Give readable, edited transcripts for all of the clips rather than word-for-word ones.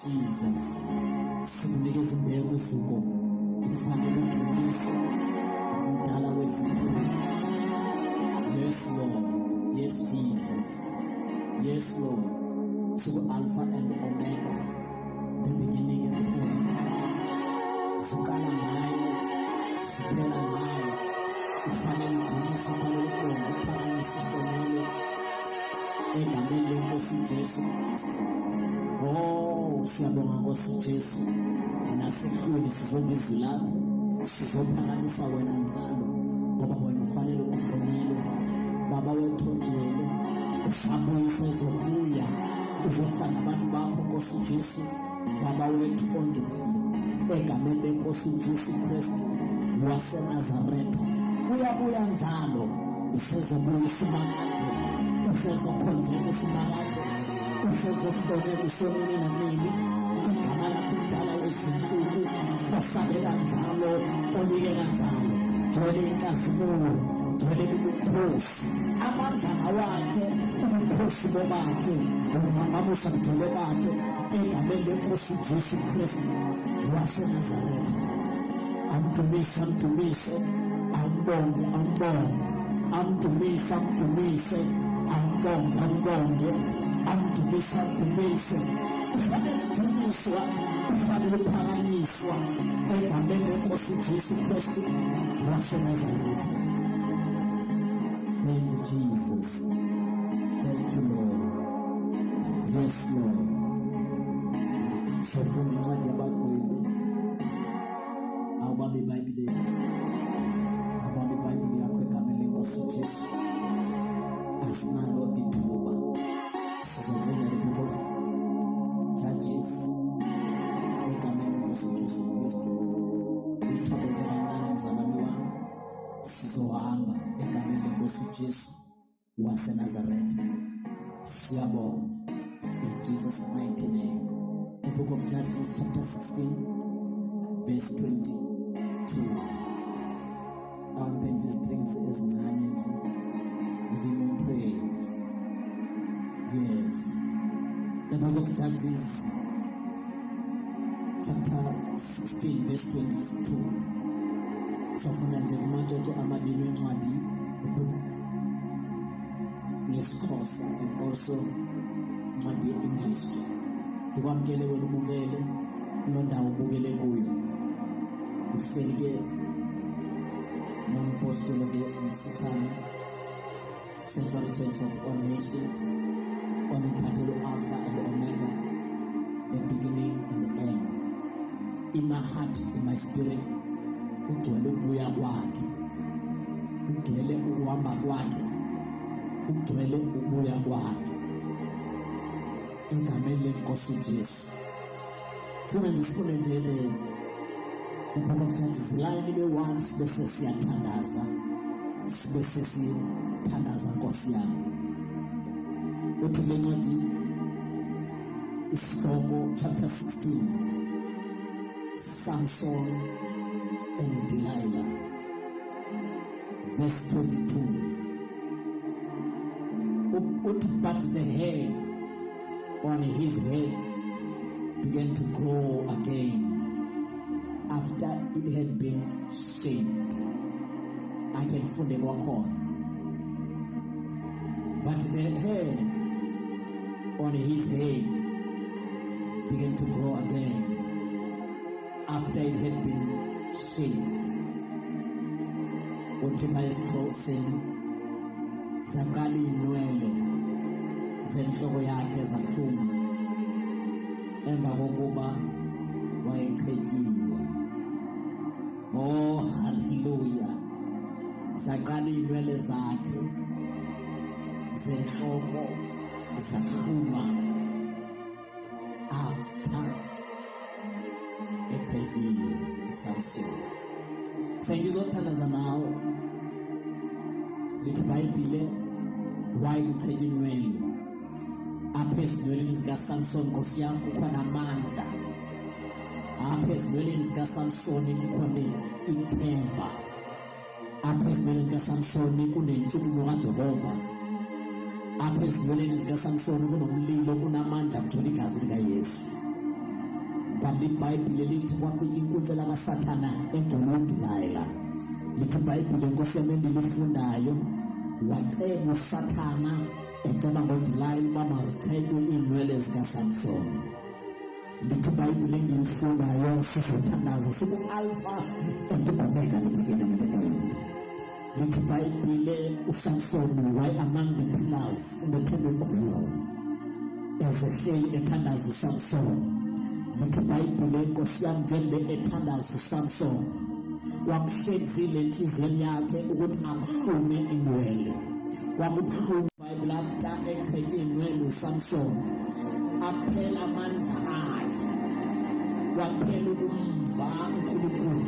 Jesus, sikunikeza imbeko usuku ufanele udumise umdala wezinto. Yes Lord, yes Jesus, yes Lord. So Alpha and Omega, the beginning and the end. Sukala nayo, sipela nayo, ufanele udumise, ufanele uphakamise ufanele egameni lenkosi Jesu Kristu. Oh, siyabonga Nkosi Jesu, nasekhulwini sizobiza lapho, sizophakamisa wena njalo, ngoba wena ufanele uhlonelwe. Baba wethu ongcwele, usabuyise zokuya uzohlala abantu bakho Nkosi Jesu. Baba wethu ongcwele, egameni lenkosi Jesu Kristu waseNazaretha, uyabuya njalo, usezobuyisa imakade, usezokhonzela imakade, usezohlonela usonini namini. Igama lakho kudala wezinsuku, osabela njalo, onikela njalo. Gcwele inkazimulo, gcwele ubukhosi, amandla wakhe, ubukhosi bobakhe, ubungamusa bugcwele bakhe, egameni lenkosi Jesu Kristu waseNazaretha. Amdumise, amdumise, ambonge, ambonge, amdumise, amdumise, ambonge, ambonge, amdumise, amdumise. Ufanele udumiswa, ufanele uphakanyiswa, egameni lenkosi Jesu Kristu waseNazaretha. Thank you, Jesus. Thank you, Lord. Yes, Lord. Sofuna incwadi yabagwebi, awubambe iBhayibheli, awubambe iBhayibheli yakho egameni lenkosi Jesu. Asinalo ithuba, sizofunda the book of Judges egameni lenkosi Jesu Kristu. Ithobe nje kancane mzalwane wami, sizohamba egameni lenkosi Jesu waseNazaretha. Siyabonga in Jesus' mighty name. The book of Judges chapter 16 verse 22. Our benches drinks is nane. We give him praise. Yes. The book of Judges chapter 16 verse 22. Safuna nje kumadodo amabili encwadi, the book yesiXhosa and also incwadi ye-English. Ndikwamkele wena ubukele kulo ndawo ubukele kuyo. Uhleli-ke nomapostoli-ke Msitshana, Central Church of All Nations, oniphathele Alpha and Omega, the beginning and the end. In my heart, in my spirit, ugcwele ukubuya kwakhe, ugcwele ukuhamba kwakhe, ugcwele ukubuya kwakhe egameni lenkosi Jesu. Funa nje sifunde nje the book of Judges line ibe 1 sibese siyathandaza, sibese sithandaza Nkosi yami. Uthi le ncwadi isihloko chapter 16, Samson and Delilah, verse 22. But the hair on his head began to grow again after it had been shaved. I can find the walk on. But the hair on his head began to grow again after it had been shaved. Uthi mayisiXhoseni, zakhi inwele zenhloko yakhe zahluma emva kokuba wayeqhekiwe. Oh hallelujah. Zakhi inwele zakhe zenhloko zahluma after eqhekiwe uSamson. Sengizothandaza nawe lithi iBhayibheli why kuqheka inwele. Apha ezinweleni zikaSamson Nkosi yami kukhona amandla. Apha ezinweleni zikaSamson kukhona ithemba. Apha ezinweleni zikaSamson kunentshukumo kaJehova. Apha ezinweleni zikaSamson kunomlilo, kunamandla kuthola igazi likaYesu. kanti iBhayibheli lithi kwafika inkunzi lakaSathana egcwele uDelilah. Lithi iBhayibheli inkosi yami endilifundayo wacela uSathana eceba ngoDelilah uba maziqhetywe inwele zikaSamson. Lithi iBhayibheli engilifundayo sizothandaza siku-Alpha and Omega, the beginning and the end. Lithi iBhayibheli uSamson were among the pillars in the temple of the Lord. Ezehleli ethandaza uSamson. Lithi iBhayibheli inkosi yami njengoba ethandaza uSamson kwakuhlezile enhliziyweni yakhe ukuthi amhlume inwele. Kwakubuhlungu iBhayibheli after eqhethe inwele uSamson aphela amandla akhe, kwaphela ukumva uNkulunkulu,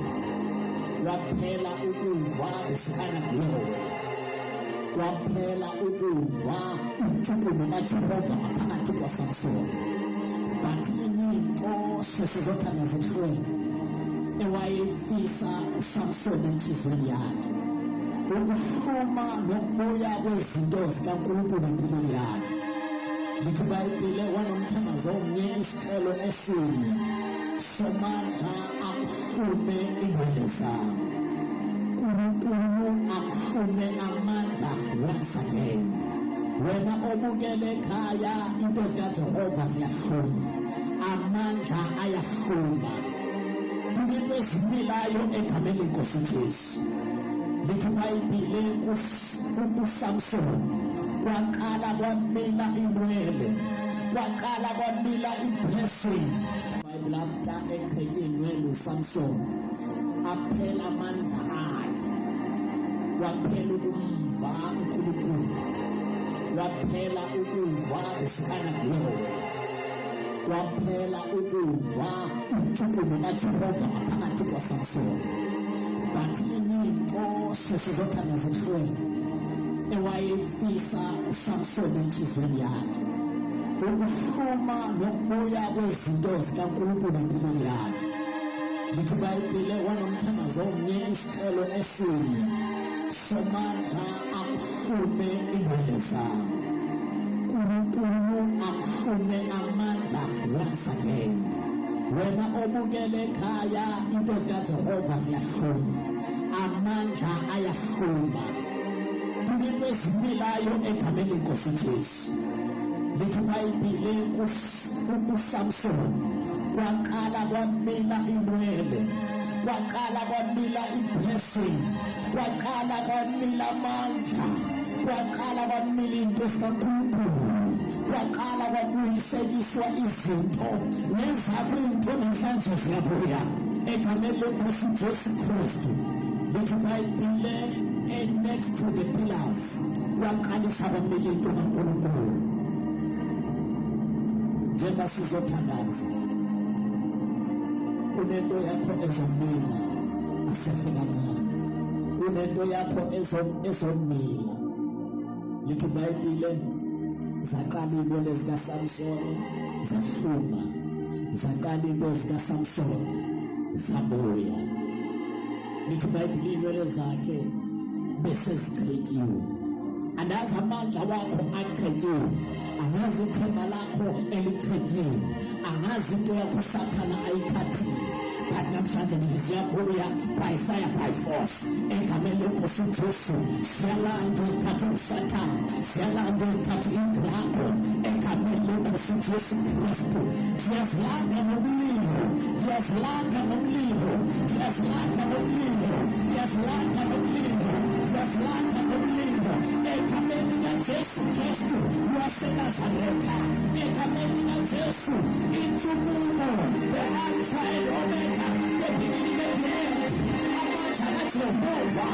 kwaphela ukuva isana glory, kwaphela ukuva utshukumo kaJehova ngaphakathi kwaSamson. But into sesizothanda zihlweni ewayefisa uSamson enhliziyweni yakhe ukuhluma nokubuya kwezinto zikaNkulunkulu empilweni yakhe. Lithi iBhayibheli wanomthandazo omnye isicelo esinye somandla amhlume inwele zayo. uNkulunkulu amhlume amandla once again. Wena obukele ekhaya into zikaJehova ziyahluma, amandla ayahluma. Kunento ezimilayo egameni lenkosi Jesu. Lithi iBhayibheli kuSamson kwaqala kwamila inwele, kwaqala kwamila iblessing. iBhayibheli after eqhethe inwele uSamson aphela amandla akhe, kwaphela ukumva uNkulunkulu, kwaphela ukuva isana glory, kwaphela ukuva utshukumo kaJehova ngaphakathi kwaSamson. But into sesizothanda zihlweni ewayefisa uSamson enhliziyweni yakhe ukuhluma nokubuya kwezinto zikaNkulunkulu empilweni yakhe. Lithi iBhayibheli wanomthandazo omnye isicelo esinye somandla amhlume inwele zayo. uNkulunkulu amhlume amandla once again. Wena obukele ekhaya into zikaJehova ziyahluma, amandla ayahluma. Kunento ezimilayo egameni lenkosi Jesu. Lithi iBhayibheli kuSamson kwaqala kwamila inwele, kwaqala kwamila iblessing, kwaqala kwamila amandla, kwaqala kwamila into zikaNkulunkulu, kwaqala kwabuyisekiswa izinto nezakho into namhlanje ziyabuya egameni lenkosi Jesu Kristu. Lithi iBhayibheli next to the pillars kwaqalisa kwamila into kaNkulunkulu. Njengoba sizothandaza kunento yakho ezomila asefikanga, kunento yakho ezomila. Lithi iBhayibheli zaqala inwele zikaSamson zahluma, zaqala into zikaSamson zabuya. Lithi iBhayibheli inwele zakhe bese ziqhetyiwe. Andazi amandla wakho aqhetyiwe, angazi ithemba lakho eliqhetyiwe, angazi into yakho uSathana ayithathile. But namhlanje ndiziyabuya by fire by force egameni lenkosi Jesu. Siyalanda uzithatha uSathana, siyalanda uzithatha indlu yakho egameni lenkosi Jesu Kristu. Ndiyazilanda nomlilo, ndiyazilanda nomlilo, ndiyazilanda nomlilo, ndiyazilanda nomlilo, ndiyazilanda nomlilo egameni likaJesu Kristu waseNazaretha. Egameni likaJesu intshukumo, the Alpha and Omega, the beginning and the end. Amandla kaJehova,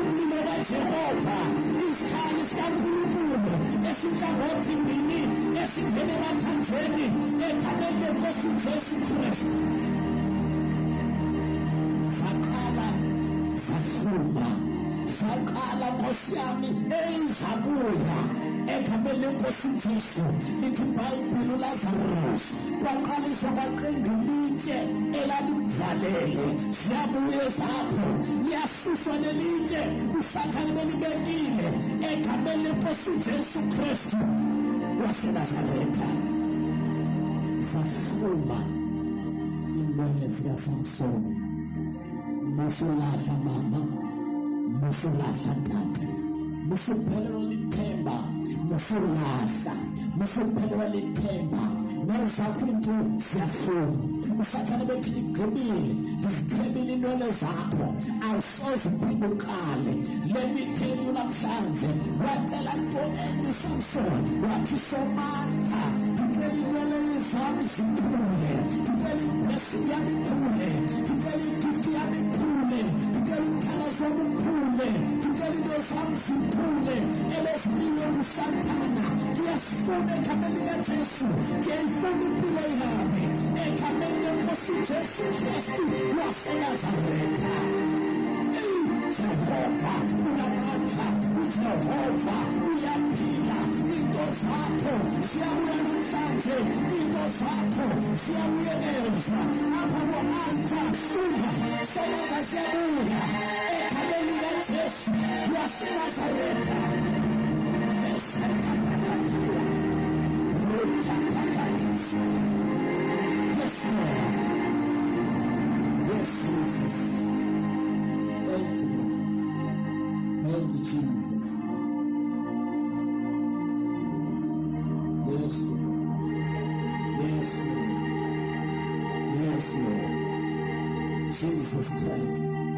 umlilo kaJehova, isikhali sikaNkulunkulu esihlangothi mbini esingene emathanjeni egameni lenkosi Jesu Kristu. Zaqala zahluma, zaqala Nkosi yami ezabuya egameni lenkosi Jesu. Lithi iBhayibheli uLazarus kwaqaliswa kwaqinga ilitshe elalimvalele, ziyabuya zakho, liyasuswa nelitshe uSathane belibekile egameni lenkosi Jesu Kristu waseNazaretha. Zahluma inwele zikaSamsoni. Musulahla mama, musulahla tata, musuphelelwa lithemba, musuphelelwa lithemba. Nezakho into ziyahluma. Usathane bethi ngizigqibile inwele zakho, awusoze uphindukale. Let me tell you namhlanje, wacela ntoni uSamson, wathi somandla, ngicela inwele zami zikhule, ngicela iblessing yami ikhule, ngicela igift yami ikhule, ngicela umthalazo wami ukhule, ngicela into zami zikhule. Ebesiniwe nguSathana, ngiyasifuna egameni likaJesu, ngiyayifuna impilo yami egameni lenkosi Jesu Kristu waseNazaretha. Jehova unamandla, uJehova uyaphila. Into zakho ziyabuya namhlanje, into zakho ziyabuyekezwa. Apha kwa-Alfa Sumba sebenza ziyabuya egameni likaJesu waseNazaretha. Yes, Lord. Yes, Jesus. Thank you, Lord. Thank you, Jesus. Yes, Lord. Yes, Lord. Yes, Lord. Jesus Christ.